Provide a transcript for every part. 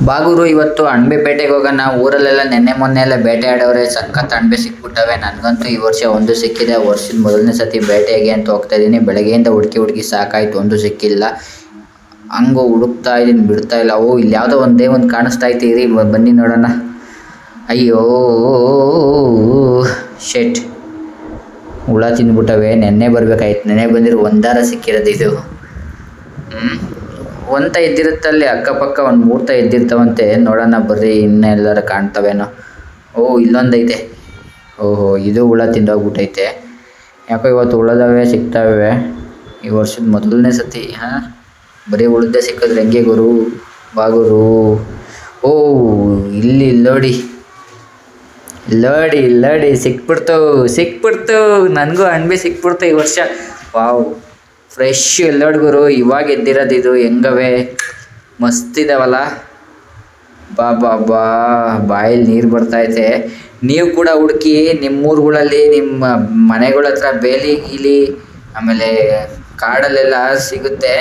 ಬಾಗೂರು ಇವತ್ತು ಅಣಬೆ ಬೇಟೆಗೆ ಹೋಗೋಣ. ಊರಲ್ಲೆಲ್ಲ ನೆನ್ನೆ ಮೊನ್ನೆ ಎಲ್ಲ ಬೇಟೆ ಆಡೋರೆ, ಸಖತ್ ಅಣಬೆ ಸಿಕ್ಬಿಟ್ಟವೆ. ನನಗಂತೂ ಈ ವರ್ಷ ಒಂದು ಸಿಕ್ಕಿದೆ. ವರ್ಷದ ಮೊದಲನೇ ಸತಿ ಬೇಟೆಗೆ ಅಂತ ಹೋಗ್ತಾ ಇದ್ದೀನಿ. ಬೆಳಗ್ಗೆಯಿಂದ ಹುಡುಕಿ ಸಾಕಾಯ್ತು, ಒಂದು ಸಿಕ್ಕಿಲ್ಲ. ಹಂಗು ಹುಡುಕ್ತಾ ಇದ್ದೀನಿ, ಬಿಡ್ತಾ ಇಲ್ಲ. ಓ, ಇಲ್ಲಿ ಯಾವುದೋ ಒಂದೇ ಒಂದು ಕಾಣಿಸ್ತಾ ಐತಿ, ಇರಿ ಬನ್ನಿ ನೋಡೋಣ. ಅಯ್ಯೋ ಶೆಟ್, ಹುಳ ತಿಂದ್ಬಿಟ್ಟವೆ. ನೆನ್ನೆ ಬರ್ಬೇಕಾಯ್ತು, ನೆನ್ನೆ ಬಂದಿರೋ ಒಂದಾರ ಸಿಕ್ಕಿರೋದು ಇದು. ಒಂತ ಎದ್ದಿರುತ್ತಲ್ಲಿ ಅಕ್ಕಪಕ್ಕ ಒಂದು 3 ಎದ್ದಿರ್ತಾವಂತೆ. ನೋಡೋಣ ಬರ್ರಿ, ಇನ್ನೆಲ್ಲರ ಕಾಣ್ತವೇನೋ. ಓ, ಇಲ್ಲೊಂದೈತೆ. ಓಹೋ, ಇದು ಹುಳ ತಿಂದೋಗ್ಬಿಟ್ಟೈತೆ. ಯಾಕೋ ಇವತ್ತು ಹುಳದವೇ ಸಿಗ್ತಾವೆ. ಈ ವರ್ಷದ ಮೊದಲನೇ ಸತಿ. ಬರೀ ಉಳ್ದೇ ಸಿಕ್ಕಿದ್ರೆ ಹೆಂಗೆ ಗುರು ಬಾಗುರು. ಓ, ಇಲ್ಲಿ ನೋಡಿ ಸಿಕ್ಬಿಡ್ತು. ನನಗೂ ಅಣಬೆ ಸಿಕ್ಬಿಡ್ತು ಈ ವರ್ಷ. ವಾವ್, ಫ್ರೆಶ್ ಎಲ್ಲೋಡ್ ಗುರು. ಇವಾಗ ಎದ್ದಿರೋದು ಇದು. ಹೆಂಗವೆ, ಮಸ್ತಿದಾವಲ್ಲ. ಬಾ ಬಾಯಲ್ಲಿ ನೀರು ಬರ್ತೈತೆ. ನೀವು ಕೂಡ ಹುಡುಕಿ ನಿಮ್ಮೂರುಗಳಲ್ಲಿ, ನಿಮ್ಮ ಮನೆಗಳ ಹತ್ರ ಬೇಲಿ ಗೀಲಿ, ಆಮೇಲೆ ಕಾಡಲ್ಲೆಲ್ಲ ಸಿಗುತ್ತೆ.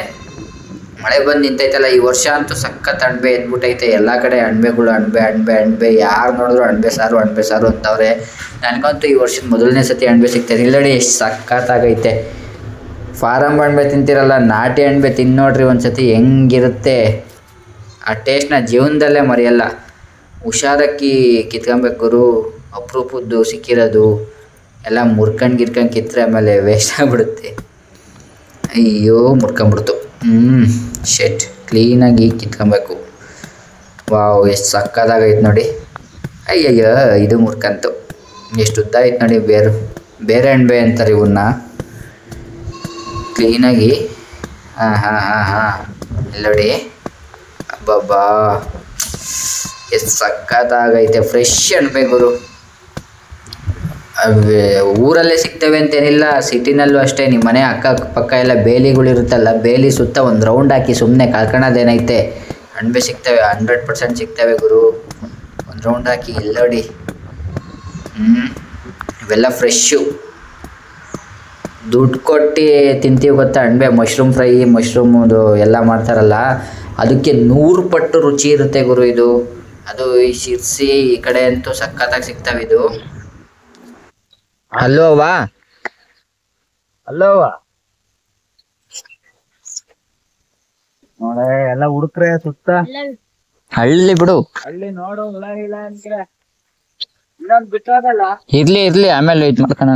ಮಳೆ ಬಂದು ನಿಂತೈತಲ್ಲ, ಈ ವರ್ಷ ಅಂತೂ ಸಖತ್ ಅಣಬೆ ಎದ್ಬಿಟ್ಟೈತೆ. ಎಲ್ಲ ಕಡೆ ಅಣಬೆಗಳು, ಅಣಬೆ. ಯಾರು ನೋಡಿದ್ರು ಅಣಬೆ ಸಾರು ಅಂತವ್ರೆ. ನನಗಂತೂ ಈ ವರ್ಷದ ಮೊದಲನೇ ಸತಿ ಅಣಬೆ ಸಿಗ್ತದೆ. ಇಲ್ಲಡಿ ಎಷ್ಟು ಸಖತ್ತಾಗೈತೆ. ಫಾರಮ್ ಅಣಬೆ ತಿಂತಿರಲ್ಲ, ನಾಟಿ ಅಣಬೆ ತಿನ್ನೋಡ್ರಿ ಒಂದ್ಸತಿ, ಹೆಂಗಿರುತ್ತೆ ಆ ಟೇಸ್ಟ್ನ ಜೀವನದಲ್ಲೇ ಮರೆಯಲ್ಲ. ಹುಷಾರಕ್ಕಿ ಕಿತ್ಕೊಬೇಕು ಗುರು. ಅಪರೂಪದ್ದು ಸಿಕ್ಕಿರೋದು ಎಲ್ಲ ಮುರ್ಕಂಡು ಕಿತ್ತರೆ ಆಮೇಲೆ ವೇಸ್ಟ್ ಆಗಿಬಿಡುತ್ತೆ. ಅಯ್ಯೋ, ಮುರ್ಕೊಂಬಿಡ್ತು. ಶೆಟ್, ಕ್ಲೀನಾಗಿ ಕಿತ್ಕೊಬೇಕು. ವಾವ್, ಎಷ್ಟು ಸಕ್ಕತ್ತಾಗೈತೆ ನೋಡಿ. ಅಯ್ಯಯ್ಯೋ, ಇದು ಮುರ್ಕಂತು. ಎಷ್ಟು ಉದ್ದ ಐತೆ ನೋಡಿ. ಬೇರೆ ಅಣಬೆ ಅಂತಾರೆ ಇವನ್ನ. ಕ್ಲೀನಾಗಿ ನೋಡಿ. ಅಬ್ಬಬ್ಬಾ, ಎಷ್ಟು ಸಕ್ಕತ್ತಾಗೈತೆ. ಫ್ರೆಶ್ ಅಣಬೆ ಗುರು. ಊರಲ್ಲೇ ಸಿಗ್ತವೆ ಅಂತೇನಿಲ್ಲ, ಸಿಟಿನಲ್ಲೂ ಅಷ್ಟೇ. ನಿಮ್ಮ ಮನೆ ಅಕ್ಕಪಕ್ಕ ಎಲ್ಲ ಬೇಲಿಗಳಿರುತ್ತಲ್ಲ, ಬೇಲಿ ಸುತ್ತ ಒಂದು ರೌಂಡ್ ಹಾಕಿ ಸುಮ್ಮನೆ ಕಳ್ಕೊಳ್ಳೋದೇನೈತೆ. ಅಣಬೆ ಸಿಗ್ತವೆ, 100% ಸಿಗ್ತವೆ ಗುರು. ಒಂದು ರೌಂಡ್ ಹಾಕಿ ಇಲ್ಲೋಡಿ. ಇವೆಲ್ಲ ಫ್ರೆಶ್ಶು. ದುಡ್ಡು ಕೊಟ್ಟು ತಿಂತೀವಿ ಗೊತ್ತಾ ಅಣಬೆ. ಮಶ್ರೂಮ್ ಫ್ರೈ, ಮಶ್ರೂಮದು ಎಲ್ಲ ಮಾಡ್ತಾರಲ್ಲ, ಅದಕ್ಕೆ 100 ಪಟ್ಟು ರುಚಿ ಇರುತ್ತೆ ಗುರು ಇದು. ಅದು ಈ ಶಿರ್ಸಿ ಈ ಕಡೆ ಅಂತೂ ಸಖತ್ತಾಗಿ ಸಿಗ್ತವೆ ಇದು. ಅಲ್ಲೋವಾ ನೋಡ, ಎಲ್ಲ ಹುಡುಕ್ರೆ ಸುತ್ತ ಹಳ್ಳಿ ಬಿಡು. ಹಳ್ಳಿ ನೋಡು, ಹುಳ ಇಲ್ಲ ಅಂದ್ರೆ ಇನ್ನೊಂದು ಬಿಟ್ಟೋದಲ್ಲ. ಇರ್ಲಿ ಆಮೇಲೆ ಇದು ಮಾಡ್ಕೋಣ.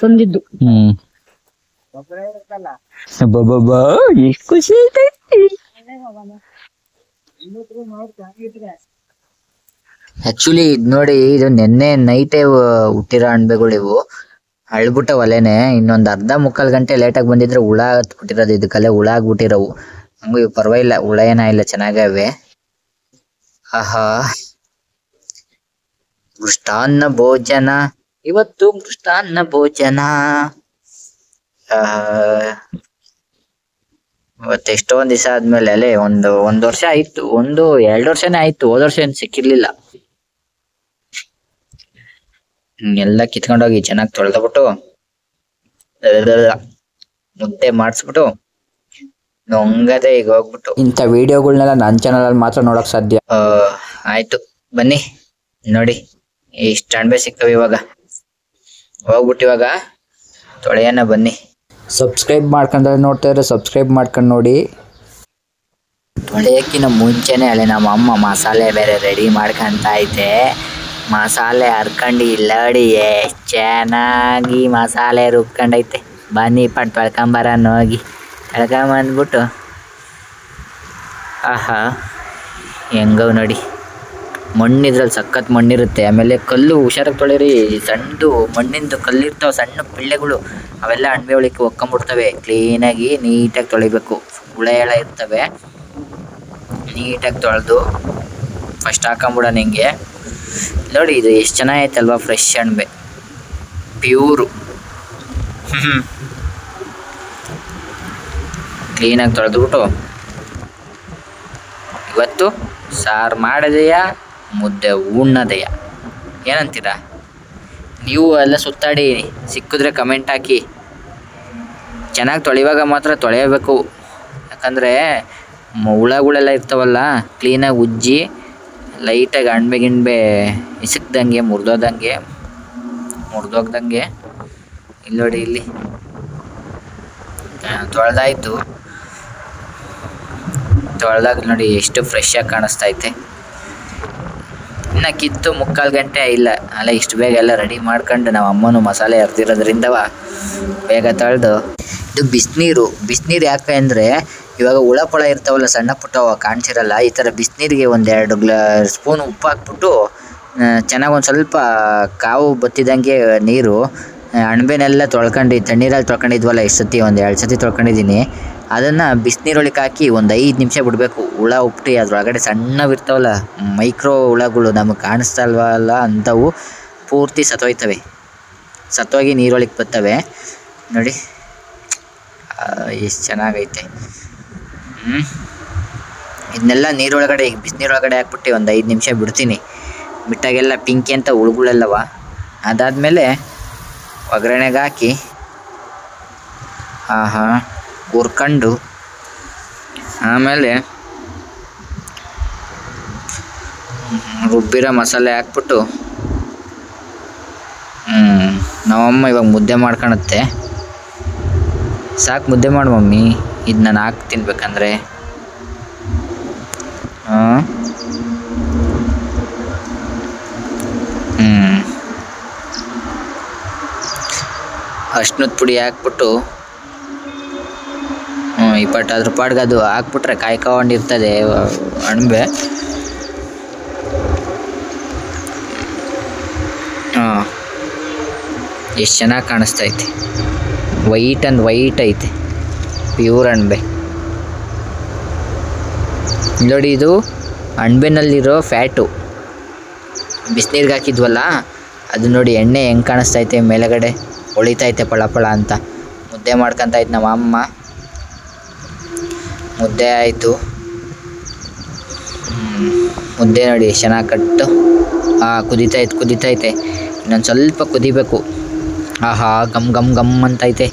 ತಂದಿದ್ದು ಎಷ್ಟು ಖುಷಿ ಐತೈತಿ. ಆಕ್ಚುಲಿ ಇದು ನೋಡಿ, ಇದು ನೆನ್ನೆ ನೈಟೇ ಹುಟ್ಟಿರೋ ಅಣಬೆಗಳು ಇವು. ಅಳ್ಬಿಟ್ಟ ಒಲೆನೆ. ಇನ್ನೊಂದು ಅರ್ಧ ಮುಕ್ಕಾಲು ಗಂಟೆ ಲೇಟಾಗಿ ಬಂದಿದ್ರೆ ಹುಳ ಹತ್ಬಿಟ್ಟಿರೋದು. ಇದಕ್ಕಲ್ಲೇ ಹುಳ ಆಗ್ಬಿಟ್ಟಿರೋವು. ಹಂಗೂ ಇವು ಪರವಾಗಿಲ್ಲ, ಹುಳ ಏನಾಗಿಲ್ಲ, ಚೆನ್ನಾಗವೆ. ಆಹಾ, ಮೃಷ್ಟಾನ್ನ ಭೋಜನ ಇವತ್ತು, ಮೃಷ್ಟಾನ್ನ ಭೋಜನ. ಇವತ್ತು ಎಷ್ಟೊಂದು ದಿವಸ ಆದ್ಮೇಲೆ, ಅಲ್ಲೇ ಒಂದು ವರ್ಷ ಆಯ್ತು, 1-2 ವರ್ಷನೇ ಆಯ್ತು. ಹೋದ ವರ್ಷ ಏನು ಸಿಕ್ಕಿರ್ಲಿಲ್ಲ. ಎಲ್ಲ ಕಿತ್ಕೊಂಡೋಗಿ ಚೆನ್ನಾಗಿ ತೊಳೆದ್ಬಿಟ್ಟು ಮುದ್ದೆ ಮಾಡಿಸ್ಬಿಟ್ಟು ನೊಂಗದೆ ಈಗ ಹೋಗ್ಬಿಟ್ಟು. ಇಂಥ ವಿಡಿಯೋಗಳನ್ನೆಲ್ಲ ನನ್ನ ಚಾನಲಲ್ಲಿ ಮಾತ್ರ ನೋಡಕ್ ಸಾಧ್ಯ. ಆಯ್ತು, ಬನ್ನಿ ನೋಡಿ ಇಷ್ಟು ಅಣಬೆ ಸಿಕ್ಕವೆ. ಇವಾಗ ಹೋಗ್ಬಿಟ್ಟು ಇವಾಗ ತೊಳೆಯನ್ನ ಬನ್ನಿ. ಸಬ್ಸ್ಕ್ರೈಬ್ ಮಾಡ್ಕೊಂಡ್ರೆ ನೋಡ್ತಾ ಇದ್ರೆ ಸಬ್ಸ್ಕ್ರೈಬ್ ಮಾಡ್ಕೊಂಡು ನೋಡಿ. ತೊಳೆಯೋಕ್ಕಿಂತ ಮುಂಚೆನೆ ಅಲ್ಲೇ ನಮ್ಮ ಅಮ್ಮ ಮಸಾಲೆ ಬೇರೆ ರೆಡಿ ಮಾಡ್ಕೊಂತ ಐತೆ. ಮಸಾಲೆ ಹರ್ಕೊಂಡು ಇಲ್ಲಡಿ ಎಷ್ಟು ಚೆನ್ನಾಗಿ ಮಸಾಲೆ ರುಬ್ಕೊಂಡೈತೆ. ಬನ್ನಿ ತೊಳ್ಕೊಂಬರನ್ನ ಹೋಗಿ. ತೊಳ್ಕೊಂಬಂದ್ಬಿಟ್ಟು ಆಹಾ, ಹೆಂಗವ್ ನೋಡಿ. ಮಣ್ಣಿದ್ರಲ್ಲಿ ಸಖತ್ ಮಣ್ಣಿರುತ್ತೆ. ಆಮೇಲೆ ಕಲ್ಲು ಹುಷಾರಾಗಿ ತೊಳೆರಿ. ಸಣ್ಣದು ಮಣ್ಣಿಂದು ಕಲ್ಲಿರ್ತಾವೆ, ಸಣ್ಣ ಪಿಳ್ಳೆಗಳು. ಅವೆಲ್ಲ ಅಣಬೆ ಒಳಕ್ಕೆ ಒಕ್ಕೊಂಬಿಡ್ತವೆ. ಕ್ಲೀನಾಗಿ ನೀಟಾಗಿ ತೊಳಿಬೇಕು. ಹುಳ ಎಲ್ಲ ಇರ್ತವೆ. ನೀಟಾಗಿ ತೊಳೆದು ಫಸ್ಟ್ ಹಾಕೊಂಬಿಡೋಣ ಹಿಂಗೆ. ನೋಡಿ ಇದು ಎಷ್ಟು ಚೆನ್ನಾಗೈತಲ್ವಾ, ಫ್ರೆಶ್ ಅಣಬೆ, ಪ್ಯೂರು. ಕ್ಲೀನಾಗಿ ತೊಳೆದ್ಬಿಟ್ಟು ಇವತ್ತು ಸಾರು ಮಾಡೋದೆಯಾ, ಮುದ್ದೆ ಉಣ್ಣೋದೆಯಾ, ಏನಂತೀರಾ ನೀವು? ಎಲ್ಲ ಸುತ್ತಾಡಿ ಸಿಕ್ಕಿದ್ರೆ ಕಮೆಂಟ್ ಹಾಕಿ. ಚೆನ್ನಾಗಿ ತೊಳೆಯುವಾಗ ಮಾತ್ರ ತೊಳೆಯಬೇಕು, ಯಾಕಂದರೆ ಹುಳಗಳೆಲ್ಲ ಇರ್ತಾವಲ್ಲ ಕ್ಲೀನಾಗಿ ಉಜ್ಜಿ ಲೈಟಾಗಿ ಅಣಬೆ ಗಿಣ್ಬೆ ಇಸಕ್ದಂಗೆ ಮುರಿದೋಗ್ದಂಗೆ ಇಲ್ಲಿ ನೋಡಿ ಇಲ್ಲಿ ತೊಳೆದಾಯ್ತು. ತೊಳೆದಾಗ ನೋಡಿ ಎಷ್ಟು ಫ್ರೆಶ್ ಆಗಿ ಕಾಣಿಸ್ತೈತೆ. ಇನ್ನು ಕಿತ್ತು 3/4 ಗಂಟೆ ಇಲ್ಲ ಅಲ್ಲ, ಇಷ್ಟು ಬೇಗ ಎಲ್ಲ ರೆಡಿ ಮಾಡ್ಕೊಂಡು ನಾವು ಅಮ್ಮನೂ ಮಸಾಲೆ ಹರಿದಿರೋದ್ರಿಂದವ ಬೇಗ ತೊಳೆದು. ಇದು ಬಿಸಿನೀರು ಯಾಕೆ ಅಂದರೆ ಇವಾಗ ಹುಳ ಪಳ ಇರ್ತಾವಲ್ಲ ಸಣ್ಣ ಪುಟ್ಟ ಕಾಣಿಸಿರಲ್ಲ. ಈ ಥರ ಬಿಸಿನೀರಿಗೆ 1-2 ಸ್ಪೂನ್ ಉಪ್ಪು ಹಾಕ್ಬಿಟ್ಟು ಚೆನ್ನಾಗಿ ಒಂದು ಸ್ವಲ್ಪ ಕಾವು ಬತ್ತಿದಂಗೆ ನೀರು ಅಣಬೆನೆಲ್ಲ ತಣ್ಣೀರಲ್ಲಿ ತೊಳ್ಕೊಂಡಿದ್ವಲ್ಲ, ಎಷ್ಟು ಸತಿ 1-2 ಸತಿ ತೊಳ್ಕೊಂಡಿದ್ದೀನಿ. ಅದನ್ನು ಬಿಸಿನೀರೊಳಗೆ ಹಾಕಿ ಒಂದು 5 ನಿಮಿಷ ಬಿಡಬೇಕು. ಹುಳ ಉಪ್ಟಿ ಅದ್ರೊಳಗಡೆ ಸಣ್ಣವಿರ್ತಾವಲ್ಲ ಮೈಕ್ರೋ ಹುಳಗಳು ನಮಗೆ ಕಾಣಿಸ್ತಲ್ವಲ್ಲ ಅಂಥವು ಪೂರ್ತಿ ಸತ್ತೋಗಿ ನೀರೊಳಗೆ ಬರ್ತವೆ ನೋಡಿ. ಎಷ್ಟು ಚೆನ್ನಾಗೈತೆ. ಇದನ್ನೆಲ್ಲ ಬಿಸಿನೀರೊಳಗಡೆ ಹಾಕ್ಬಿಟ್ಟು ಒಂದು 5 ನಿಮಿಷ ಬಿಡ್ತೀನಿ. ಬಿಟ್ಟಾಗೆಲ್ಲ ಪಿಂಕಿ ಅಂತ ಹುಳುಗಳೆಲ್ಲವ. ಅದಾದಮೇಲೆ ಒಗ್ಗರಣೆಗೆ ಹಾಕಿ ಹುರ್ಕೊಂಡು ಆಮೇಲೆ ರುಬ್ಬಿರೋ ಮಸಾಲೆ ಹಾಕ್ಬಿಟ್ಟು ನಮ್ಮಮ್ಮ ಇವಾಗ ಮುದ್ದೆ ಮಾಡ್ಕೊಳುತ್ತೆ. ಸಾಕು ಮುದ್ದೆ ಮಾಡು ಮಮ್ಮಿ, ಇದು ನಾನು ಹಾಕಿ ತಿನ್ಬೇಕಂದ್ರೆ. ಅರ್ಶಿನದ ಪುಡಿ ಹಾಕ್ಬಿಟ್ಟು ಅದ್ರ ಪಾಡ್ಗೆ ಅದು ಹಾಕ್ಬಿಟ್ರೆ ಕಾಯ್ಕೊಂಡಿರ್ತದೆ ಅಣಬೆ. ಎಷ್ಟು ಚೆನ್ನಾಗಿ ಕಾಣಿಸ್ತೈತೆ. ವೈಟ್ ಐತೆ, ಪ್ಯೂರ್ ಅಣಬೆ ನೋಡಿ. ಇದು ಅಣಬೆನಲ್ಲಿರೋ ಫ್ಯಾಟು ಬಿಸಿನೀರಿಗೆ ಹಾಕಿದ್ವಲ್ಲ ಅದು ನೋಡಿ. ಎಣ್ಣೆ ಹೆಂಗೆ ಕಾಣಿಸ್ತೈತೆ ಮೇಲೆಗಡೆ ಹೊಳಿತೈತೆ ಪಳ ಅಂತ. ಮುದ್ದೆ ಮಾಡ್ಕೊತೈತೆ ನಮ್ಮ ಅಮ್ಮ. ಮುದ್ದೆ ಆಯಿತು. ಮುದ್ದೆ ನೋಡಿ ಎಷ್ಟು ಚೆನ್ನಾಗಿ ಕಟ್ಟು ಕುದೀತೈತೆ. ಇನ್ನೊಂದು ಸ್ವಲ್ಪ ಕುದಿಬೇಕು. ಗಮ್ ಅಂತೈತೆ.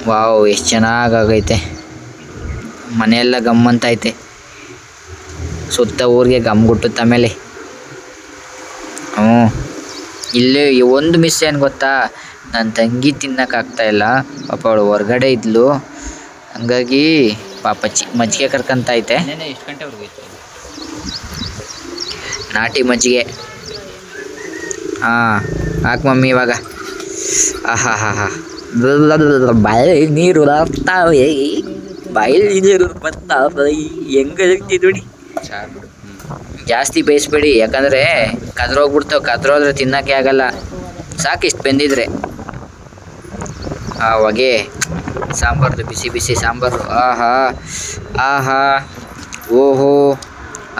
ವಾವ್, ಎಷ್ಟು ಚೆನ್ನಾಗೈತೆ. ಮನೆಯೆಲ್ಲ ಗಮ್ ಅಂತೈತೆ. ಸುತ್ತ ಊರಿಗೆ ಗಮ್ ಗುಟ್ಟುತ್ತೆ. ಆಮೇಲೆ ಇಲ್ಲೇ ಒಂದು ಮಿಸ್ ಏನು ಗೊತ್ತಾ, ನನ್ನ ತಂಗಿ ತಿನ್ನೋಕ್ಕಾಗ್ತಾಯಿಲ್ಲ ಪಾಪ. ಅವಳು ಹೊರಗಡೆ ಇದ್ಲು, ಹಂಗಾಗಿ ಪಾಪ ಮಜ್ಜಿಗೆ ಕರ್ಕೊಂತೈತೆ. ಎಷ್ಟು ಗಂಟೆವರೆಗೂ ಇತ್ತು ನಾಟಿ ಮಜ್ಜಿಗೆ? ಹಾಕು ಮಮ್ಮಿ ಇವಾಗ. ಬಾಯಲ್ಲಿ ನೀರು ಬರ್ತಾವೆ, ಹೆಂಗೆ ನೋಡಿ. ಜಾಸ್ತಿ ಬೇಯಿಸ್ಬೇಡಿ, ಯಾಕಂದರೆ ಕದ್ರೋದ್ರೆ ತಿನ್ನೋಕ್ಕೆ ಆಗಲ್ಲ. ಸಾಕಿಷ್ಟು ಬೆಂದಿದ್ರೆ. ಹೊಗೆ ಸಾಂಬಾರ್ದು ಬಿಸಿ ಸಾಂಬಾರು. ಓಹೋ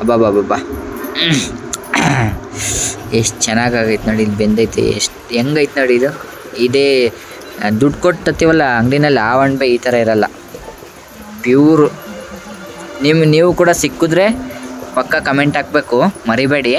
ಅಬ್ಬಾ ಎಷ್ಟು ಚೆನ್ನಾಗೈತೆ ನೋಡಿ. ಇಲ್ಲಿ ಬೆಂದೈತೆ. ಹೆಂಗೈತೆ ನೋಡಿ. ಇದೇ ದುಡ್ಡು ಕೊಟ್ಟು ತತ್ತೀವಲ್ಲ ಅಂಗಡಿನಲ್ಲಿ, ಆ ಅಣಬೆ ಈ ಥರ ಇರಲ್ಲ, ಪ್ಯೂರು. ನೀವು ಕೂಡ ಸಿಕ್ಕಿದ್ರೆ ಪಕ್ಕ ಕಮೆಂಟ್ ಹಾಕಬೇಕು, ಮರಿಬೇಡಿ.